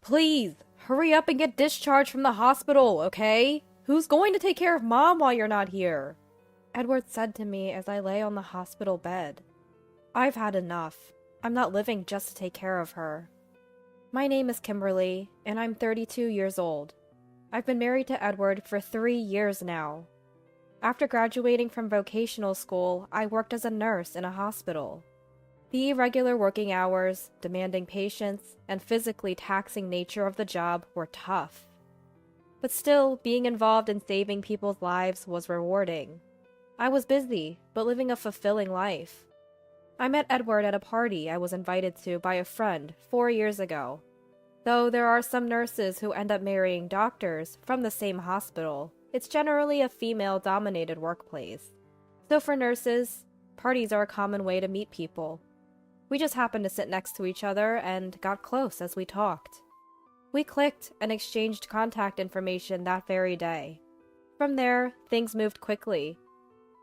Please, hurry up and get discharged from the hospital, okay? Who's going to take care of Mom while you're not here? Edward said to me as I lay on the hospital bed. I've had enough. I'm not living just to take care of her. My name is Kimberly, and I'm 32 years old. I've been married to Edward for 3 years now. After graduating from vocational school, I worked as a nurse in a hospital. The irregular working hours, demanding patience, and physically taxing nature of the job were tough. But still, being involved in saving people's lives was rewarding. I was busy, but living a fulfilling life. I met Edward at a party I was invited to by a friend 4 years ago. Though there are some nurses who end up marrying doctors from the same hospital, it's generally a female-dominated workplace. So for nurses, parties are a common way to meet people. We just happened to sit next to each other and got close as we talked. We clicked and exchanged contact information that very day. From there, things moved quickly.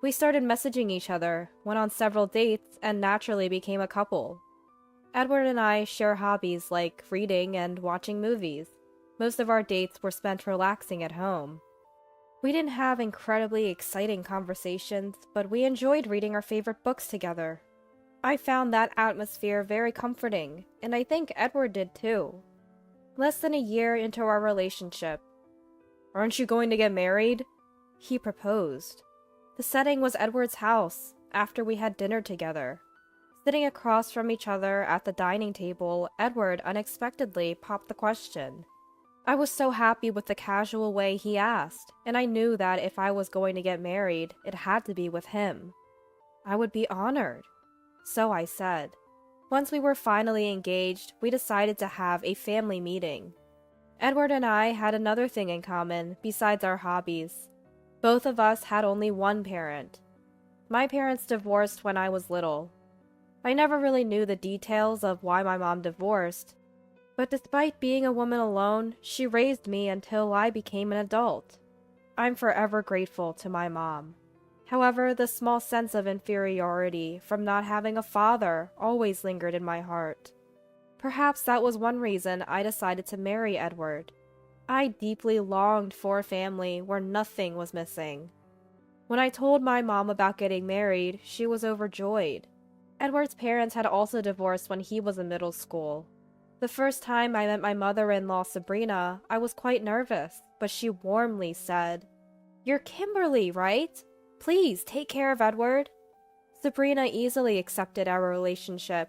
We started messaging each other, went on several dates, and naturally became a couple. Edward and I share hobbies like reading and watching movies. Most of our dates were spent relaxing at home. We didn't have incredibly exciting conversations, but we enjoyed reading our favorite books together. I found that atmosphere very comforting, and I think Edward did too. Less than a year into our relationship. "Aren't you going to get married?" he proposed. The setting was Edward's house, after we had dinner together. Sitting across from each other at the dining table, Edward unexpectedly popped the question. I was so happy with the casual way he asked, and I knew that if I was going to get married, it had to be with him. I would be honored. So I said. Once we were finally engaged, we decided to have a family meeting. Edward and I had another thing in common besides our hobbies. Both of us had only one parent. My parents divorced when I was little. I never really knew the details of why my mom divorced, but despite being a woman alone, she raised me until I became an adult. I'm forever grateful to my mom. However, the small sense of inferiority from not having a father always lingered in my heart. Perhaps that was one reason I decided to marry Edward. I deeply longed for a family where nothing was missing. When I told my mom about getting married, she was overjoyed. Edward's parents had also divorced when he was in middle school. The first time I met my mother-in-law Sabrina, I was quite nervous, but she warmly said, "You're Kimberly, right? Please take care of Edward." Sabrina easily accepted our relationship.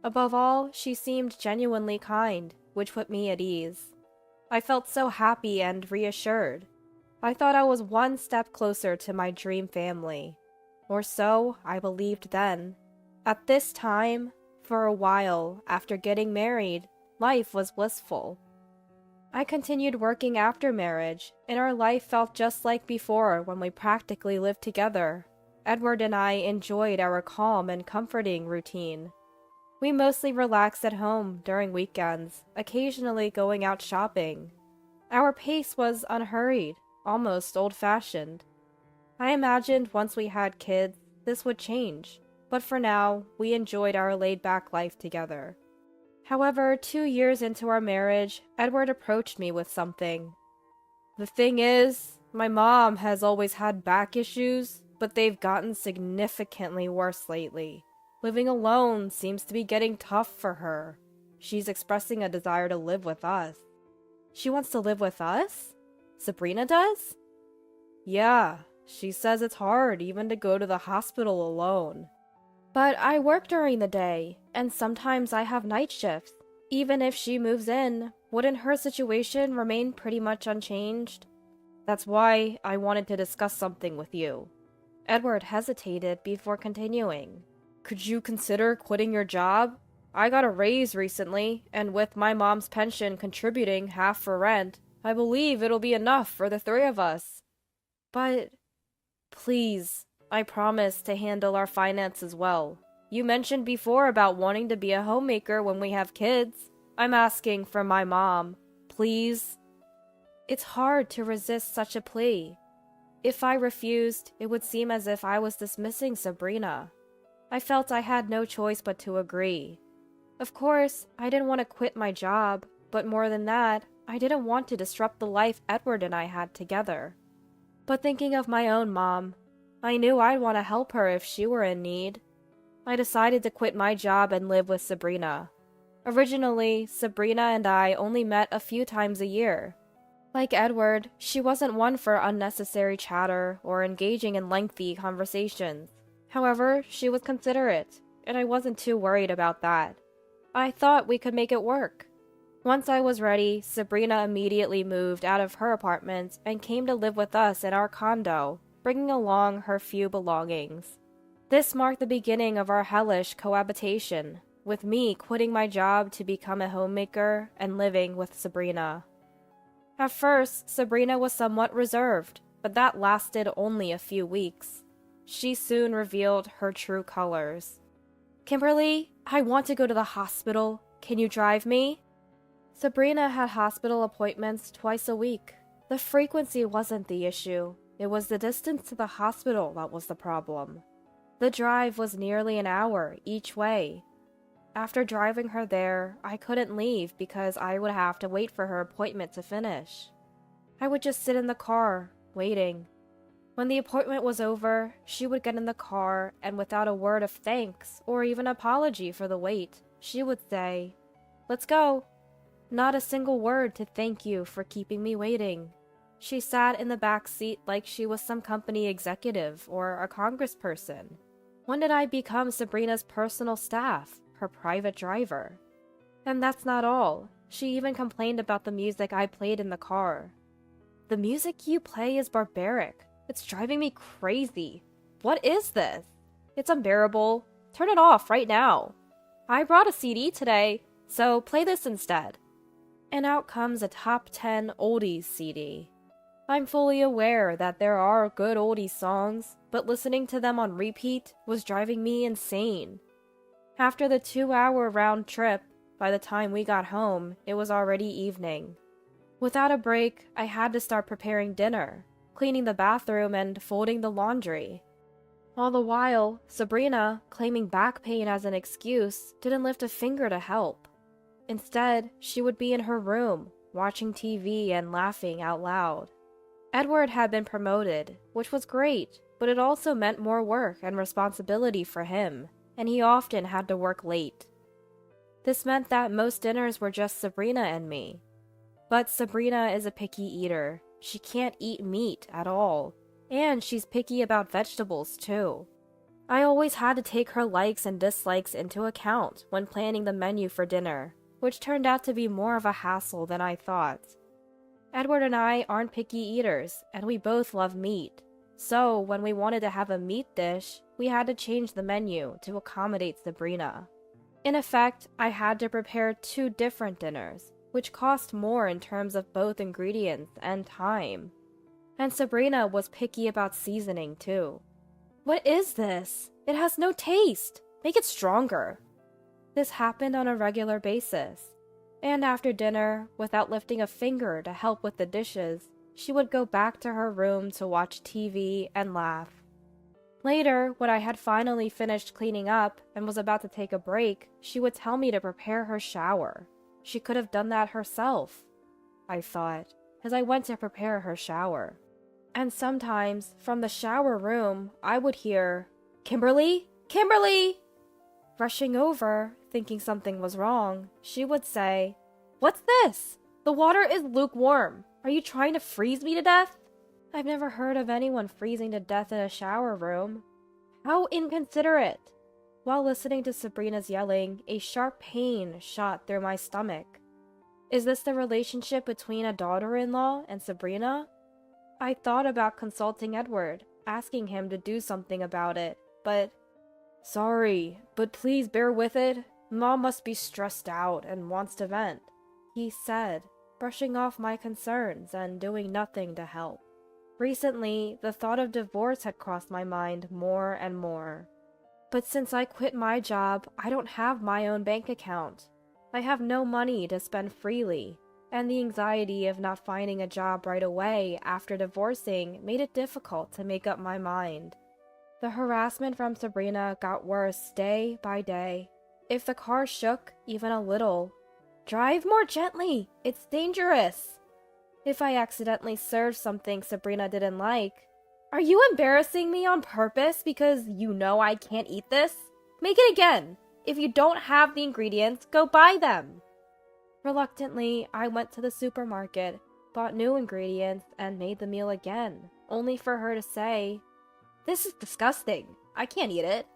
Above all, she seemed genuinely kind, which put me at ease. I felt so happy and reassured. I thought I was one step closer to my dream family. Or so I believed then. At this time, for a while after getting married, life was blissful. I continued working after marriage, and our life felt just like before when we practically lived together. Edward and I enjoyed our calm and comforting routine. We mostly relaxed at home during weekends, occasionally going out shopping. Our pace was unhurried, almost old-fashioned. I imagined once we had kids, this would change, but for now, we enjoyed our laid-back life together. However, 2 years into our marriage, Edward approached me with something. "The thing is, my mom has always had back issues, but they've gotten significantly worse lately. Living alone seems to be getting tough for her. She's expressing a desire to live with us." "She wants to live with us? Sabrina does?" "Yeah, she says it's hard even to go to the hospital alone." "But I work during the day, and sometimes I have night shifts. Even if she moves in, wouldn't her situation remain pretty much unchanged?" "That's why I wanted to discuss something with you." Edward hesitated before continuing. "Could you consider quitting your job? I got a raise recently, and with my mom's pension contributing half for rent, I believe it'll be enough for the 3 of us." "But..." "Please, I promise to handle our finances well. You mentioned before about wanting to be a homemaker when we have kids. I'm asking for my mom. Please." It's hard to resist such a plea. If I refused, it would seem as if I was dismissing Sabrina. I felt I had no choice but to agree. Of course, I didn't want to quit my job, but more than that, I didn't want to disrupt the life Edward and I had together. But thinking of my own mom, I knew I'd want to help her if she were in need. I decided to quit my job and live with Sabrina. Originally, Sabrina and I only met a few times a year. Like Edward, she wasn't one for unnecessary chatter or engaging in lengthy conversations. However, she was considerate, and I wasn't too worried about that. I thought we could make it work. Once I was ready, Sabrina immediately moved out of her apartment and came to live with us in our condo, bringing along her few belongings. This marked the beginning of our hellish cohabitation, with me quitting my job to become a homemaker and living with Sabrina. At first, Sabrina was somewhat reserved, but that lasted only a few weeks. She soon revealed her true colors. "Kimberly, I want to go to the hospital. Can you drive me?" Sabrina had hospital appointments twice a week. The frequency wasn't the issue. It was the distance to the hospital that was the problem. The drive was nearly an hour each way. After driving her there, I couldn't leave because I would have to wait for her appointment to finish. I would just sit in the car, waiting. When the appointment was over, she would get in the car, and without a word of thanks or even apology for the wait, she would say, "Let's go." Not a single word to thank you for keeping me waiting. She sat in the back seat like she was some company executive or a congressperson. When did I become Sabrina's personal staff, her private driver? And that's not all. She even complained about the music I played in the car. "The music you play is barbaric. It's driving me crazy. What is this? It's unbearable. Turn it off right now. I brought a CD today, so play this instead." And out comes a top 10 oldies CD. I'm fully aware that there are good oldies songs, but listening to them on repeat was driving me insane. After the 2-hour round trip, by the time we got home, it was already evening. Without a break, I had to start preparing dinner, cleaning the bathroom, and folding the laundry. All the while, Sabrina, claiming back pain as an excuse, didn't lift a finger to help. Instead, she would be in her room, watching TV and laughing out loud. Edward had been promoted, which was great, but it also meant more work and responsibility for him, and he often had to work late. This meant that most dinners were just Sabrina and me. But Sabrina is a picky eater. She can't eat meat at all, and she's picky about vegetables too. I always had to take her likes and dislikes into account when planning the menu for dinner, which turned out to be more of a hassle than I thought. Edward and I aren't picky eaters, and we both love meat. So, when we wanted to have a meat dish, we had to change the menu to accommodate Sabrina. In effect, I had to prepare 2 different dinners, which cost more in terms of both ingredients and time. And Sabrina was picky about seasoning too. "What is this? It has no taste. Make it stronger." This happened on a regular basis. And after dinner, without lifting a finger to help with the dishes, she would go back to her room to watch TV and laugh. Later, when I had finally finished cleaning up and was about to take a break, she would tell me to prepare her shower. She could have done that herself, I thought, as I went to prepare her shower. And sometimes, from the shower room, I would hear, "Kimberly? Kimberly!" Rushing over, thinking something was wrong, she would say, "What's this? The water is lukewarm. Are you trying to freeze me to death?" I've never heard of anyone freezing to death in a shower room. How inconsiderate! While listening to Sabrina's yelling, a sharp pain shot through my stomach. Is this the relationship between a daughter-in-law and Sabrina? I thought about consulting Edward, asking him to do something about it, but... "Sorry, but please bear with it. Mom must be stressed out and wants to vent," he said, brushing off my concerns and doing nothing to help. Recently, the thought of divorce had crossed my mind more and more. But since I quit my job, I don't have my own bank account. I have no money to spend freely, and the anxiety of not finding a job right away after divorcing made it difficult to make up my mind. The harassment from Sabrina got worse day by day. If the car shook even a little, Drive more gently. It's dangerous. If I accidentally served something Sabrina didn't like. Are you embarrassing me on purpose because you know I can't eat this? Make it again. If you don't have the ingredients, go buy them. Reluctantly, I went to the supermarket, bought new ingredients, and made the meal again, only for her to say, "This is disgusting. I can't eat it."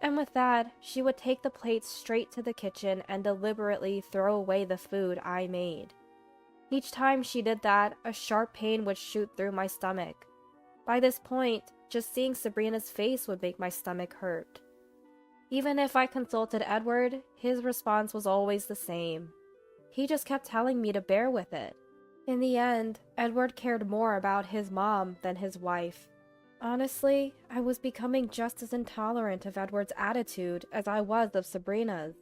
And with that, she would take the plates straight to the kitchen and deliberately throw away the food I made. Each time she did that, a sharp pain would shoot through my stomach. By this point, just seeing Sabrina's face would make my stomach hurt. Even if I consulted Edward, his response was always the same. He just kept telling me to bear with it. In the end, Edward cared more about his mom than his wife. Honestly, I was becoming just as intolerant of Edward's attitude as I was of Sabrina's.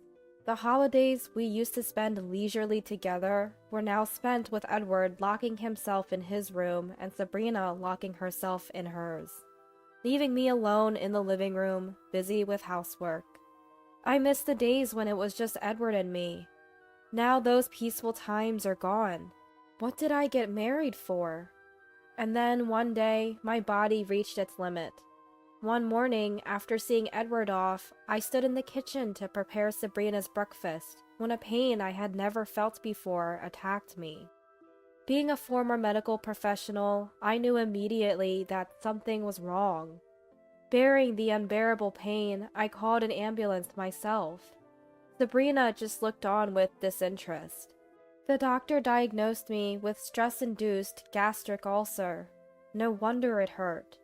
The holidays we used to spend leisurely together were now spent with Edward locking himself in his room and Sabrina locking herself in hers, leaving me alone in the living room, busy with housework. I miss the days when it was just Edward and me. Now those peaceful times are gone. What did I get married for? And then one day, my body reached its limit. One morning, after seeing Edward off, I stood in the kitchen to prepare Sabrina's breakfast when a pain I had never felt before attacked me. Being a former medical professional, I knew immediately that something was wrong. Bearing the unbearable pain, I called an ambulance myself. Sabrina just looked on with disinterest. The doctor diagnosed me with stress-induced gastric ulcer. No wonder it hurt.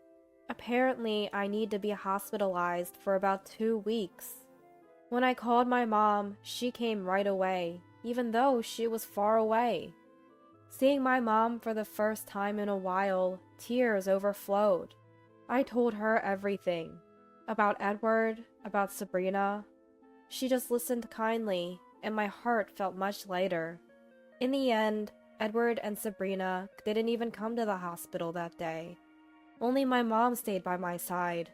Apparently, I need to be hospitalized for about 2 weeks. When I called my mom, she came right away, even though she was far away. Seeing my mom for the first time in a while, tears overflowed. I told her everything. About Edward, about Sabrina. She just listened kindly, and my heart felt much lighter. In the end, Edward and Sabrina didn't even come to the hospital that day. Only my mom stayed by my side.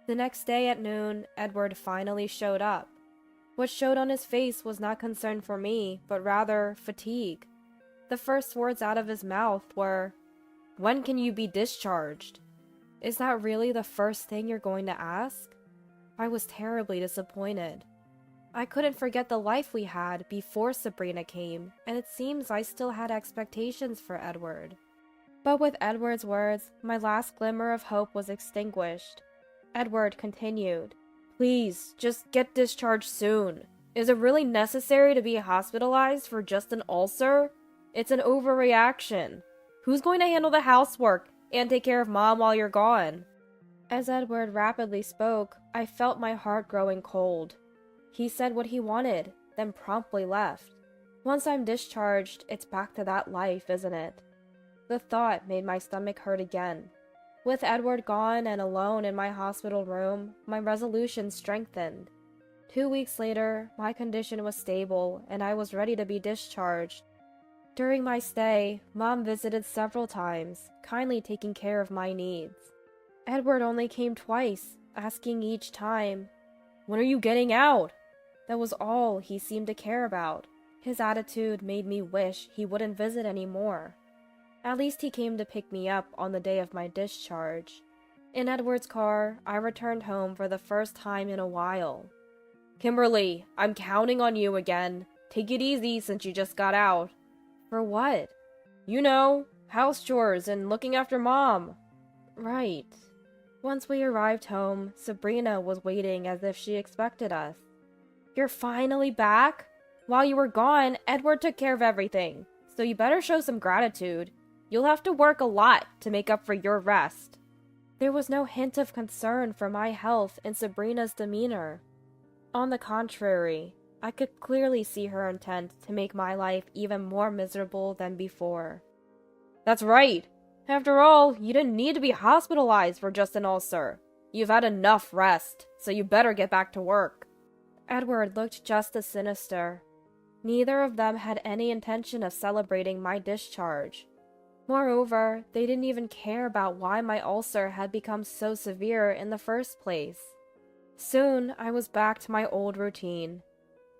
The next day at noon, Edward finally showed up. What showed on his face was not concern for me, but rather fatigue. The first words out of his mouth were, "When can you be discharged?" Is that really the first thing you're going to ask? I was terribly disappointed. I couldn't forget the life we had before Sabrina came, and it seems I still had expectations for Edward. But with Edward's words, my last glimmer of hope was extinguished. Edward continued, "Please, just get discharged soon. Is it really necessary to be hospitalized for just an ulcer? It's an overreaction. Who's going to handle the housework and take care of Mom while you're gone?" As Edward rapidly spoke, I felt my heart growing cold. He said what he wanted, then promptly left. Once I'm discharged, it's back to that life, isn't it? The thought made my stomach hurt again. With Edward gone and alone in my hospital room, my resolution strengthened. 2 weeks later, my condition was stable, and I was ready to be discharged. During my stay, Mom visited several times, kindly taking care of my needs. Edward only came twice, asking each time, "When are you getting out?" That was all he seemed to care about. His attitude made me wish he wouldn't visit anymore. At least he came to pick me up on the day of my discharge. In Edward's car, I returned home for the first time in a while. "Kimberly, I'm counting on you again. Take it easy since you just got out." "For what?" "You know, house chores and looking after Mom." "Right." Once we arrived home, Sabrina was waiting as if she expected us. "You're finally back? While you were gone, Edward took care of everything, so you better show some gratitude. You'll have to work a lot to make up for your rest." There was no hint of concern for my health in Sabrina's demeanor. On the contrary, I could clearly see her intent to make my life even more miserable than before. "That's right. After all, you didn't need to be hospitalized for just an ulcer. You've had enough rest, so you better get back to work." Edward looked just as sinister. Neither of them had any intention of celebrating my discharge. Moreover, they didn't even care about why my ulcer had become so severe in the first place. Soon, I was back to my old routine.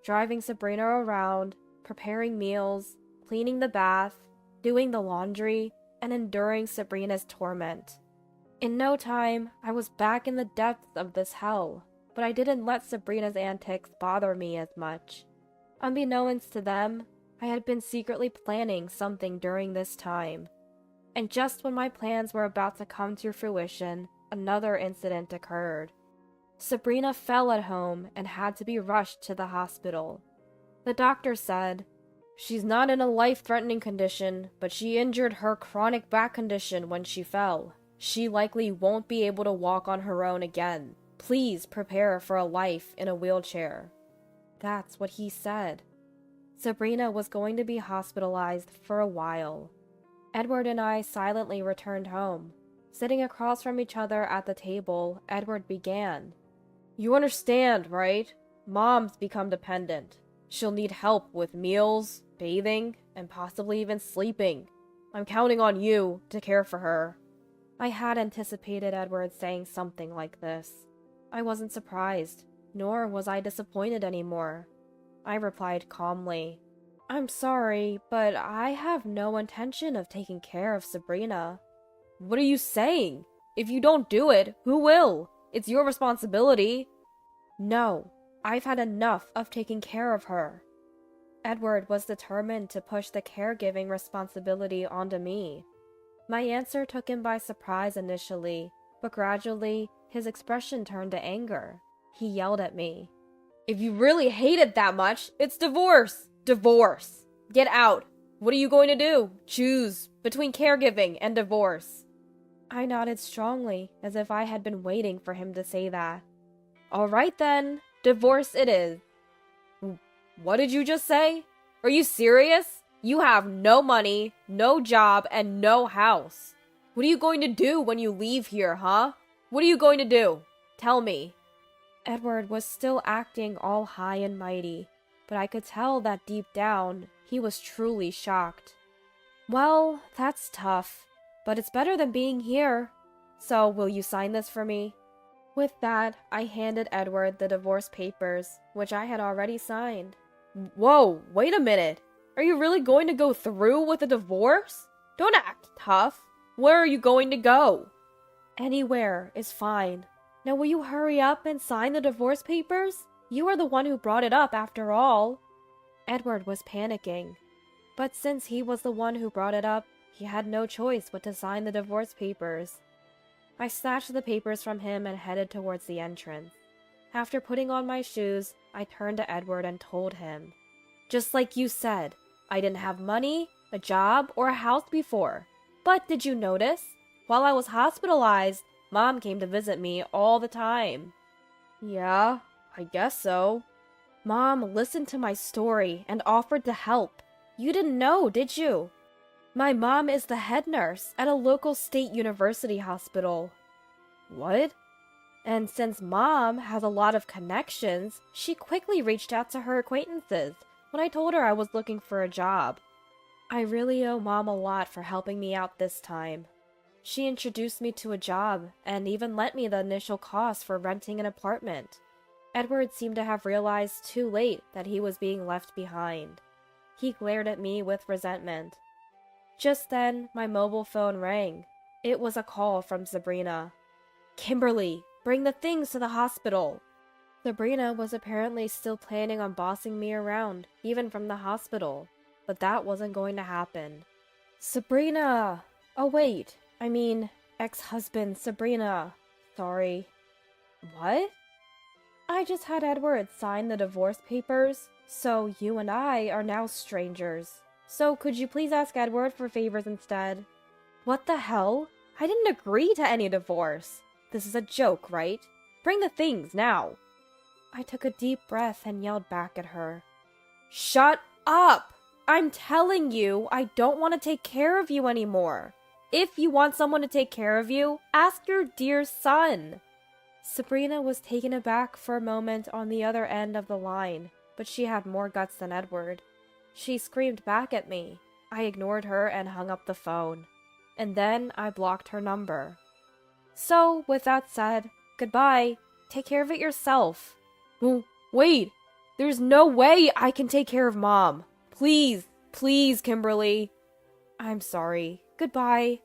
Driving Sabrina around, preparing meals, cleaning the bath, doing the laundry, and enduring Sabrina's torment. In no time, I was back in the depths of this hell, but I didn't let Sabrina's antics bother me as much. Unbeknownst to them, I had been secretly planning something during this time. And just when my plans were about to come to fruition, another incident occurred. Sabrina fell at home and had to be rushed to the hospital. The doctor said, "She's not in a life-threatening condition, but she injured her chronic back condition when she fell. She likely won't be able to walk on her own again. Please prepare for a life in a wheelchair." That's what he said. Sabrina was going to be hospitalized for a while. Edward and I silently returned home. Sitting across from each other at the table, Edward began. "You understand, right? Mom's become dependent. She'll need help with meals, bathing, and possibly even sleeping. I'm counting on you to care for her." I had anticipated Edward saying something like this. I wasn't surprised, nor was I disappointed anymore. I replied calmly, "I'm sorry, but I have no intention of taking care of Sabrina." "What are you saying? If you don't do it, who will? It's your responsibility." "No, I've had enough of taking care of her." Edward was determined to push the caregiving responsibility onto me. My answer took him by surprise initially, but gradually his expression turned to anger. He yelled at me, "If you really hate it that much, it's divorce! Divorce! Get out! What are you going to do? Choose between caregiving and divorce." I nodded strongly, as if I had been waiting for him to say that. "All right then, divorce it is." "What did you just say? Are you serious? You have no money, no job, and no house. What are you going to do when you leave here, huh? What are you going to do? Tell me." Edward was still acting all high and mighty, but I could tell that deep down, he was truly shocked. "Well, that's tough, but it's better than being here. So will you sign this for me?" With that, I handed Edward the divorce papers, which I had already signed. "Whoa, wait a minute. Are you really going to go through with a divorce? Don't act tough. Where are you going to go?" "Anywhere is fine. Now will you hurry up and sign the divorce papers? You are the one who brought it up after all." Edward was panicking, but since he was the one who brought it up, he had no choice but to sign the divorce papers. I snatched the papers from him and headed towards the entrance. After putting on my shoes, I turned to Edward and told him, "Just like you said, I didn't have money, a job, or a house before. But did you notice? While I was hospitalized, Mom came to visit me all the time." "Yeah, I guess so." "Mom listened to my story and offered to help. You didn't know, did you? My mom is the head nurse at a local state university hospital." "What?" "And since Mom has a lot of connections, she quickly reached out to her acquaintances when I told her I was looking for a job. I really owe Mom a lot for helping me out this time. She introduced me to a job and even lent me the initial cost for renting an apartment." Edward seemed to have realized too late that he was being left behind. He glared at me with resentment. Just then, my mobile phone rang. It was a call from Sabrina. "Kimberly, bring the things to the hospital." Sabrina was apparently still planning on bossing me around, even from the hospital, but that wasn't going to happen. "Sabrina! Oh wait, I mean, ex-husband Sabrina. Sorry." "What?" "I just had Edward sign the divorce papers, so you and I are now strangers. So could you please ask Edward for favors instead?" "What the hell? I didn't agree to any divorce. This is a joke, right? Bring the things now." I took a deep breath and yelled back at her, "Shut up! I'm telling you, I don't want to take care of you anymore. If you want someone to take care of you, ask your dear son." Sabrina was taken aback for a moment on the other end of the line, but she had more guts than Edward. She screamed back at me. I ignored her and hung up the phone. And then I blocked her number. So, with that said, goodbye. Take care of it yourself. "Wait! There's no way I can take care of Mom. Please, please, Kimberly. I'm sorry. Goodbye.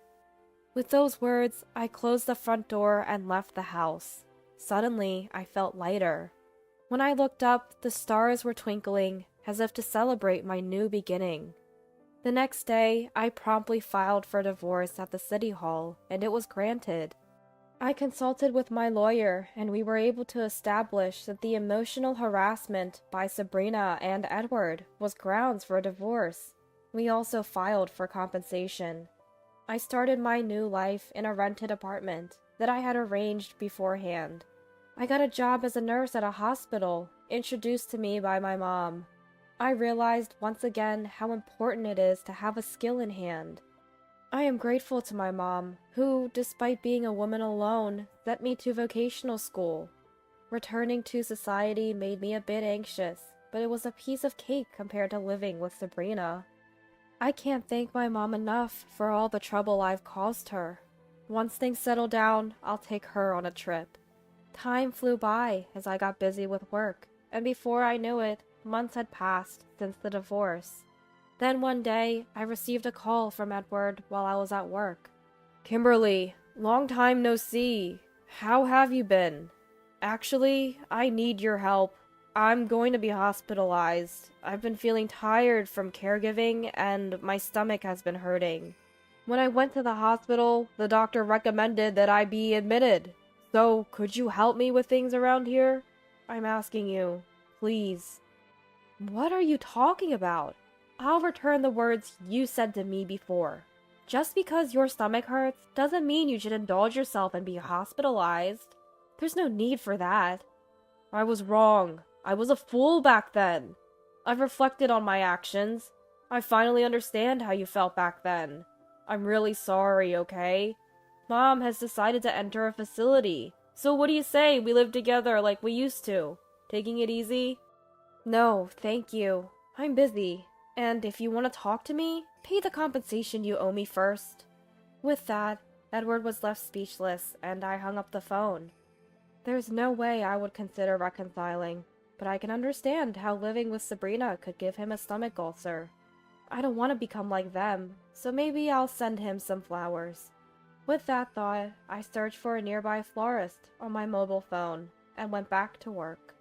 With those words, I closed the front door and left the house. Suddenly, I felt lighter. When I looked up, the stars were twinkling, as if to celebrate my new beginning. The next day, I promptly filed for divorce at the city hall, and it was granted. I consulted with my lawyer, and we were able to establish that the emotional harassment by Sabrina and Edward was grounds for a divorce. We also filed for compensation. I started my new life in a rented apartment that I had arranged beforehand. I got a job as a nurse at a hospital, introduced to me by my mom. I realized once again how important it is to have a skill in hand. I am grateful to my mom, who, despite being a woman alone, sent me to vocational school. Returning to society made me a bit anxious, but it was a piece of cake compared to living with Sabrina. I can't thank my mom enough for all the trouble I've caused her. Once things settle down, I'll take her on a trip. Time flew by as I got busy with work, and before I knew it, months had passed since the divorce. Then one day, I received a call from Edward while I was at work. Kimberly, long time no see. How have you been? Actually, I need your help. I'm going to be hospitalized. I've been feeling tired from caregiving and my stomach has been hurting. When I went to the hospital, the doctor recommended that I be admitted. So, could you help me with things around here? I'm asking you, please. What are you talking about? I'll return the words you said to me before. Just because your stomach hurts doesn't mean you should indulge yourself and be hospitalized. There's no need for that. I was wrong. I was a fool back then. I've reflected on my actions. I finally understand how you felt back then. I'm really sorry, okay? Mom has decided to enter a facility. So what do you say we live together like we used to? Taking it easy? No, thank you. I'm busy. And if you want to talk to me, pay the compensation you owe me first. With that, Edward was left speechless, and I hung up the phone. There's no way I would consider reconciling, but I can understand how living with Sabrina could give him a stomach ulcer. I don't want to become like them, so maybe I'll send him some flowers. With that thought, I searched for a nearby florist on my mobile phone and went back to work.